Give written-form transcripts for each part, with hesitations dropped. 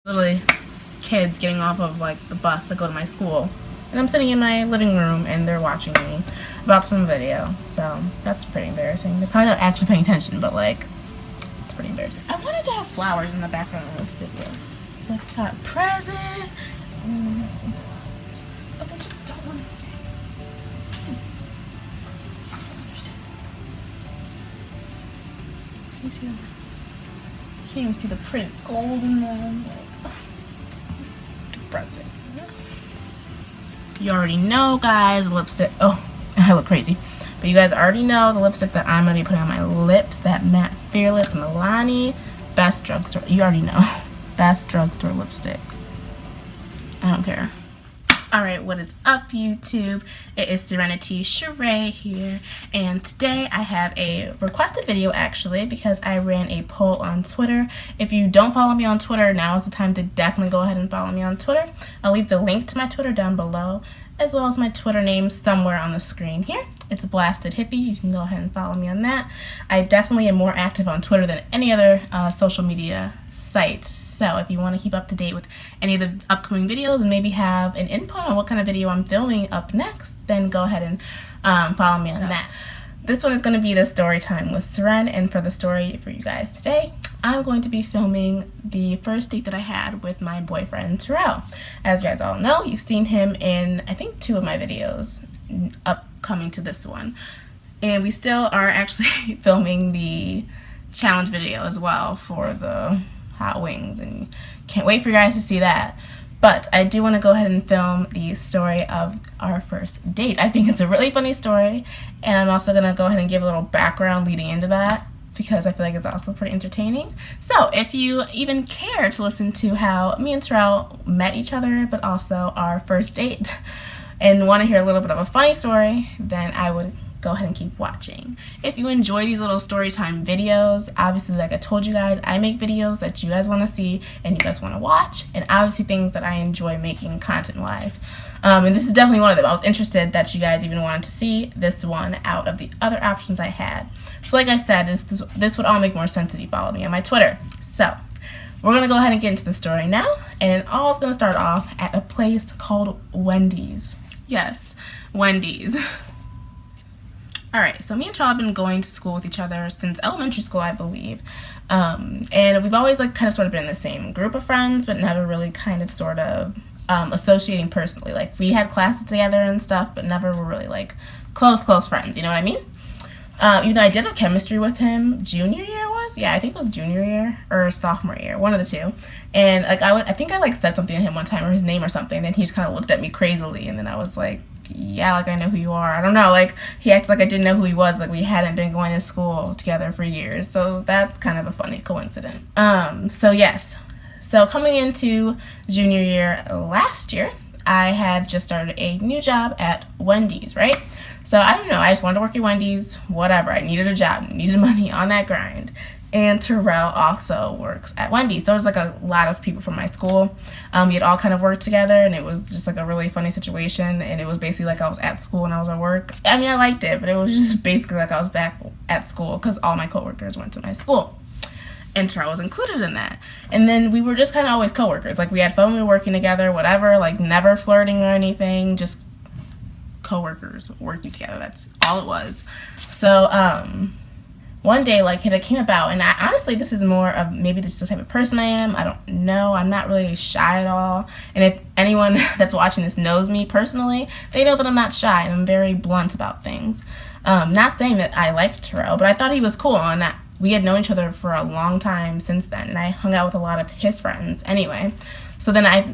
Literally kids getting off of like the bus that go to my school, and I'm sitting in my living room and they're watching me about to film a video. So that's pretty embarrassing. They're probably not actually paying attention, but like it's pretty embarrassing. I wanted to have flowers in the background of this video. It's like got a present, but they just don't want to stay. I don't understand. Can you see them? You can't even see the pretty gold in them. Like, depressing. You already know, guys, lipstick. Oh, I look crazy. But you guys already know the lipstick that I'm going to be putting on my lips. That Matte Fearless Milani. Best drugstore. You already know. Best drugstore lipstick. I don't care. Alright, what is up, YouTube? It is Serenity Sheree here, and today I have a requested video actually because I ran a poll on Twitter. If you don't follow me on Twitter, now is the time to definitely go ahead and follow me on Twitter. I'll leave the link to my Twitter down below, as well as my Twitter name somewhere on the screen here. It's Blasted Hippie. You can go ahead and follow me on that. I definitely am more active on Twitter than any other social media site. So if you want to keep up to date with any of the upcoming videos and maybe have an input on what kind of video I'm filming up next, then go ahead and follow me on that. This one is going to be the story time with Seren, and for the story for you guys today, I'm going to be filming the first date that I had with my boyfriend, Terrell. As you guys all know, you've seen him in, I think, 2 of my videos upcoming to this one. And we still are actually filming the challenge video as well for the hot wings, and can't wait for you guys to see that. But I do want to go ahead and film the story of our first date. I think it's a really funny story, and I'm also going to go ahead and give a little background leading into that because I feel like it's also pretty entertaining. So if you even care to listen to how me and Terrell met each other, but also our first date, and want to hear a little bit of a funny story, then I would go ahead and keep watching. If you enjoy these little story time videos, obviously, like I told you guys, I make videos that you guys want to see and you guys want to watch, and obviously things that I enjoy making content-wise. And this is definitely one of them. I was interested that you guys even wanted to see this one out of the other options I had. So like I said, this would all make more sense if you followed me on my Twitter. So we're going to go ahead and get into the story now, and it all is going to start off at a place called Wendy's. Yes, Wendy's. Alright, so me and Terrell have been going to school with each other since elementary school, I believe. And we've always kind of sort of been in the same group of friends, but never really kind of sort of associating personally. Like, we had classes together and stuff, but never were really close friends, you know what I mean? Even though I did have chemistry with him junior year was? Yeah, I think it was junior year or sophomore year, one of the two. And I think I said something to him one time, or his name or something, and then he just kind of looked at me crazily, and then I was like, yeah, I know who you are. I don't know, he acted like I didn't know who he was, like we hadn't been going to school together for years. So that's kind of a funny coincidence. So yes. So coming into junior year last year, I had just started a new job at Wendy's, right? So I don't know, I just wanted to work at Wendy's, whatever. I needed a job, needed money on that grind. And Terrell also works at Wendy's. So there's a lot of people from my school. We had all kind of worked together, and it was just a really funny situation. And it was basically I was at school and I was at work. I mean, I liked it, but it was just basically I was back at school because all my coworkers went to my school. And Terrell was included in that. And then we were just kind of always coworkers. We had fun, we were working together, whatever, never flirting or anything, just coworkers working together. That's all it was. So, one day, it came about, and honestly, this is more of maybe this is the type of person I am. I don't know. I'm not really shy at all. And if anyone that's watching this knows me personally, they know that I'm not shy, and I'm very blunt about things. Not saying that I liked Terrell, but I thought he was cool, and that we had known each other for a long time since then, and I hung out with a lot of his friends anyway. So then I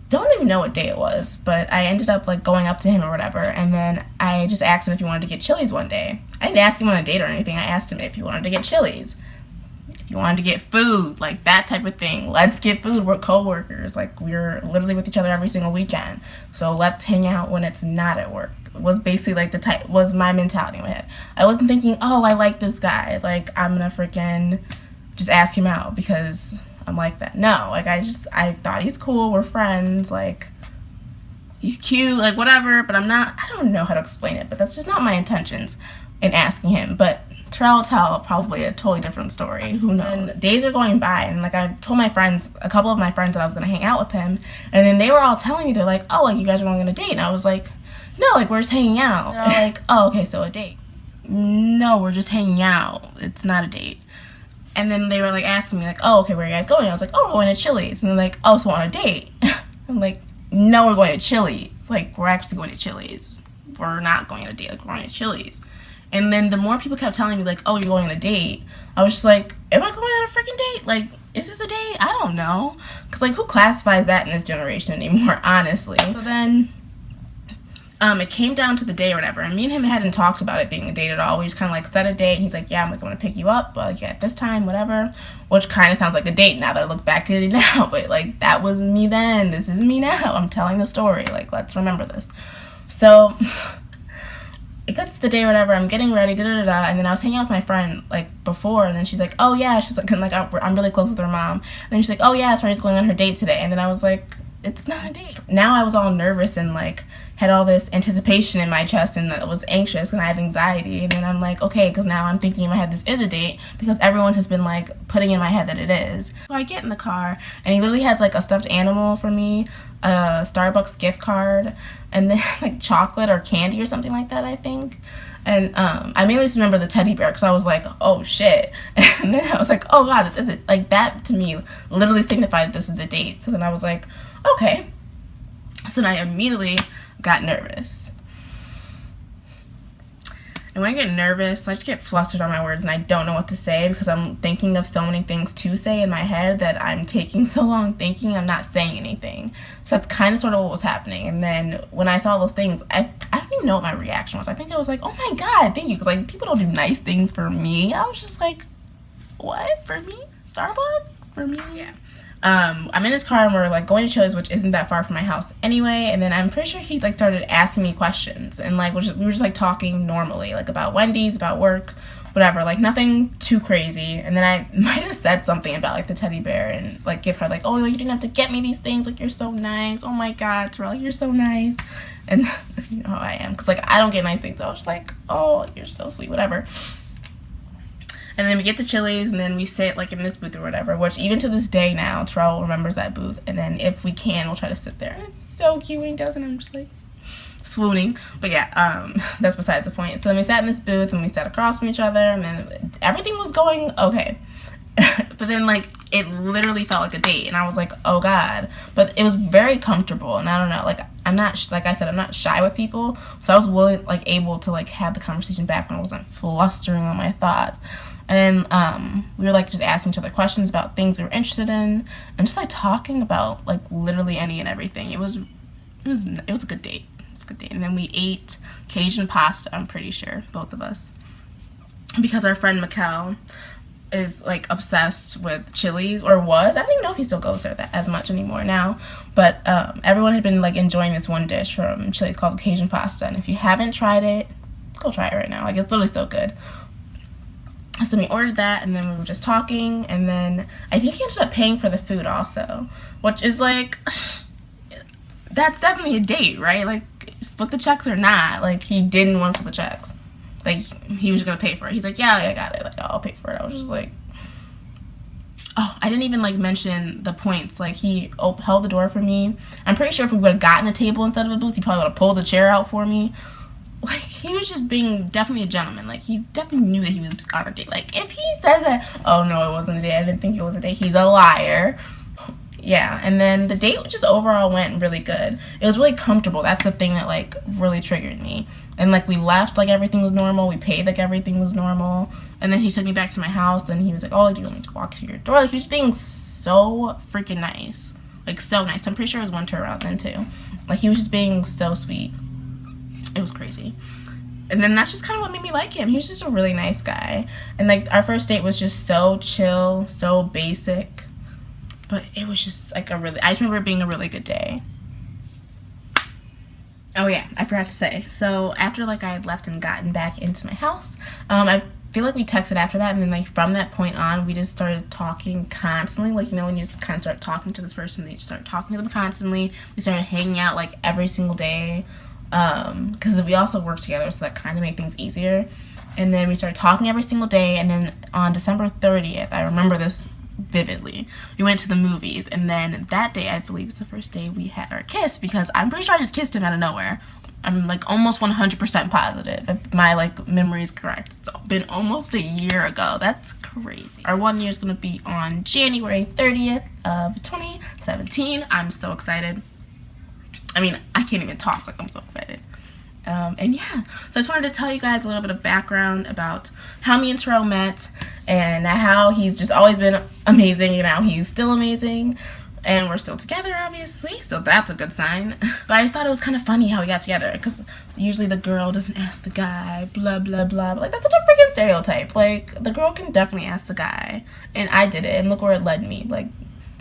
don't even know what day it was, but I ended up going up to him or whatever, and then I just asked him if he wanted to get Chili's one day. I didn't ask him on a date or anything. I asked him if he wanted to get Chili's, if he wanted to get food, that type of thing. Let's get food. We're co-workers. We're literally with each other every single weekend, so let's hang out when it's not at work. Was basically was my mentality in my head. I wasn't thinking, oh, I like this guy, I'm gonna freaking just ask him out because I'm like that. No, I thought he's cool, we're friends, he's cute, whatever, but I don't know how to explain it, but that's just not my intentions in asking him. But Terrell will tell probably a totally different story. Who knows? And days are going by, and like I told my friends, a couple of my friends, that I was gonna hang out with him, and then they were all telling me, they're like, oh, like you guys are going on a date, and I was like, no, like we're just hanging out. They're all like, oh, okay, so a date. No, we're just hanging out. It's not a date. And then they were like asking me like, oh, okay, where are you guys going? I was like, oh, we're going to Chili's. And they're like, oh, so we're on a date. I'm like, no, we're going to Chili's. Like, we're actually going to Chili's. We're not going on a date. Like, we're going to Chili's. And then the more people kept telling me like, oh, you're going on a date, I was just like, am I going on a freaking date? Like, is this a date? I don't know. Because like, who classifies that in this generation anymore, honestly? So then it came down to the day or whatever, and me and him hadn't talked about it being a date at all. We just kind of like set a date, and he's like, yeah, I'm like, I'm gonna pick you up, but like, yeah, at this time, whatever, which kind of sounds like a date now that I look back at it now, but like, that was me then, this is me now, I'm telling the story, like, let's remember this. So it gets to the day or whatever, I'm getting ready, and then I was hanging out with my friend like before, and then she's like, oh yeah, she's like, I'm really close with her mom, and then she's like, oh yeah, Serena's going on her date today, and then I was like, it's not a date. Now I was all nervous and like had all this anticipation in my chest, and I was anxious and I have anxiety, and then I'm like, okay, because now I'm thinking in my head this is a date because everyone has been like putting in my head that it is. So I get in the car, and he literally has like a stuffed animal for me, a Starbucks gift card, and then like chocolate or candy or something like that, I think. And I mainly just remember the teddy bear because I was like, oh shit. And then I was like, oh god, this isn't, like, that to me literally signified this is a date. So then I was like, okay. So then I immediately got nervous. And when I get nervous, I just get flustered on my words and I don't know what to say because I'm thinking of so many things to say in my head that I'm taking so long thinking I'm not saying anything. So that's kind of sort of what was happening. And then when I saw those things, I don't even know what my reaction was. I think I was like, oh my god, thank you. Because like, people don't do nice things for me. I was just like, what? For me? Starbucks? For me? Yeah. I'm in his car and we're like going to Chili's, which isn't that far from my house anyway, and then I'm pretty sure he like started asking me questions, and like we were just like talking normally, like about Wendy's, about work, whatever, like nothing too crazy. And then I might have said something about like the teddy bear and like give her like, oh, like, you didn't have to get me these things, like you're so nice, oh my god, Terrell, you're so nice. And you know how I am, because like I don't get nice things, so I was just like, oh, you're so sweet, whatever. And then we get to Chili's, and then we sit like in this booth or whatever, which even to this day now, Terrell remembers that booth. And then if we can, we'll try to sit there. And it's so cute when he does, and I'm just like swooning. But yeah, that's besides the point. So then we sat in this booth, and we sat across from each other, and then everything was going okay. But then like it literally felt like a date, and I was like, oh god. But it was very comfortable, and I don't know, like I'm not, like I said, I'm not shy with people, so I was willing, like able to like have the conversation back when I wasn't flustering on my thoughts. And we were like just asking each other questions about things we were interested in, and just like talking about like literally any and everything. It was a good date. It was a good date. And then we ate Cajun pasta, I'm pretty sure, both of us, because our friend Mikkel is like obsessed with Chili's, or was. I don't even know if he still goes there that as much anymore now, but everyone had been like enjoying this one dish from Chili's called Cajun pasta, and if you haven't tried it, go try it right now. Like, it's literally so good. So we ordered that, and then we were just talking, and then I think he ended up paying for the food also, which is like, that's definitely a date, right? Like, split the checks or not. Like, he didn't want to split the checks. Like, he was gonna pay for it. He's like, yeah, I got it. Like, I'll pay for it. I was just like, oh, I didn't even like mention the points. Like, he held the door for me. I'm pretty sure if we would have gotten a table instead of a booth, he probably would have pulled the chair out for me. Like, he was just being definitely a gentleman. Like, he definitely knew that he was on a date. Like, if he says that, oh no, it wasn't a date, I didn't think it was a date, he's a liar. Yeah. And then the date just overall went really good. It was really comfortable. That's the thing that like really triggered me. And like, we left like everything was normal, we paid like everything was normal, and then he took me back to my house, and he was like, oh, do you want me to walk through your door? Like, he was being so freaking nice. Like, so nice. I'm pretty sure it was one turnaround then too. Like, he was just being so sweet. It was crazy. And then that's just kind of what made me like him. He was just a really nice guy. And like, our first date was just so chill, so basic, but it was just like I just remember it being a really good day. Oh yeah, I forgot to say. So after like I had left and gotten back into my house, I feel like we texted after that, and then like from that point on, we just started talking constantly. Like, you know, when you just kind of start talking to this person, they just start talking to them constantly. We started hanging out like every single day, because we also worked together, so that kind of made things easier. And then we started talking every single day. And then on December 30th, I remember this vividly, we went to the movies. And then that day, I believe, is the first day we had our kiss, because I'm pretty sure I just kissed him out of nowhere. I'm like almost 100% positive if my like memory is correct. It's been almost a year ago. That's crazy. Our 1 year is going to be on January 30th of 2017. I'm so excited. I mean, I can't even talk, like I'm so excited. And yeah, so I just wanted to tell you guys a little bit of background about how me and Terrell met and how he's just always been amazing, and how he's still amazing. And we're still together, obviously, so that's a good sign. But I just thought it was kind of funny how we got together, because usually the girl doesn't ask the guy, blah, blah, blah. But, like, that's such a freaking stereotype. Like, the girl can definitely ask the guy. And I did it, and look where it led me. Like,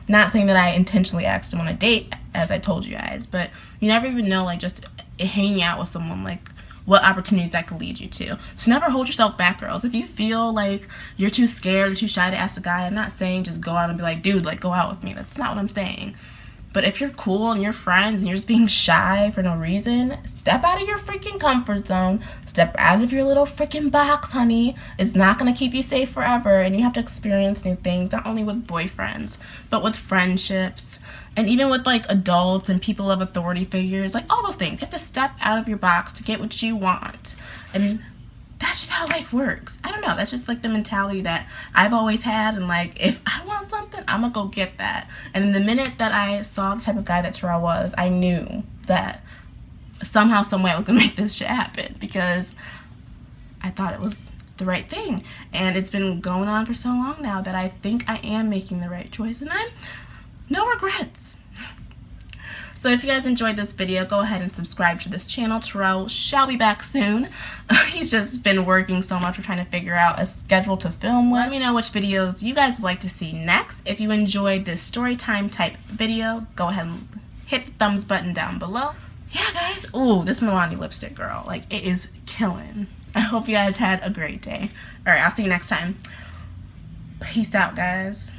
not saying that I intentionally asked him on a date, as I told you guys, but you never even know, like, just hanging out with someone, like, what opportunities that could lead you to. So never hold yourself back, girls. If you feel like you're too scared or too shy to ask a guy, I'm not saying just go out and be like, dude, like, go out with me. That's not what I'm saying. But if you're cool and you're friends and you're just being shy for no reason, step out of your freaking comfort zone. Step out of your little freaking box, honey. It's not going to keep you safe forever, and you have to experience new things, not only with boyfriends, but with friendships, and even with, like, adults and people of authority figures, like, all those things. You have to step out of your box to get what you want. And that's just how life works. I don't know. That's just, like, the mentality that I've always had. And, like, if I want something, I'm going to go get that. And the minute that I saw the type of guy that Terrell was, I knew that somehow, some way I was going to make this shit happen, because I thought it was the right thing. And it's been going on for so long now that I think I am making the right choice. And I'm no regrets. So if you guys enjoyed this video, go ahead and subscribe to this channel. Terrell shall be back soon. He's just been working so much. We're trying to figure out a schedule to film with. Let me know which videos you guys would like to see next. If you enjoyed this story time type video, go ahead and hit the thumbs button down below. Yeah, guys. Ooh, this Milani lipstick, girl. Like, it is killing. I hope you guys had a great day. All right, I'll see you next time. Peace out, guys.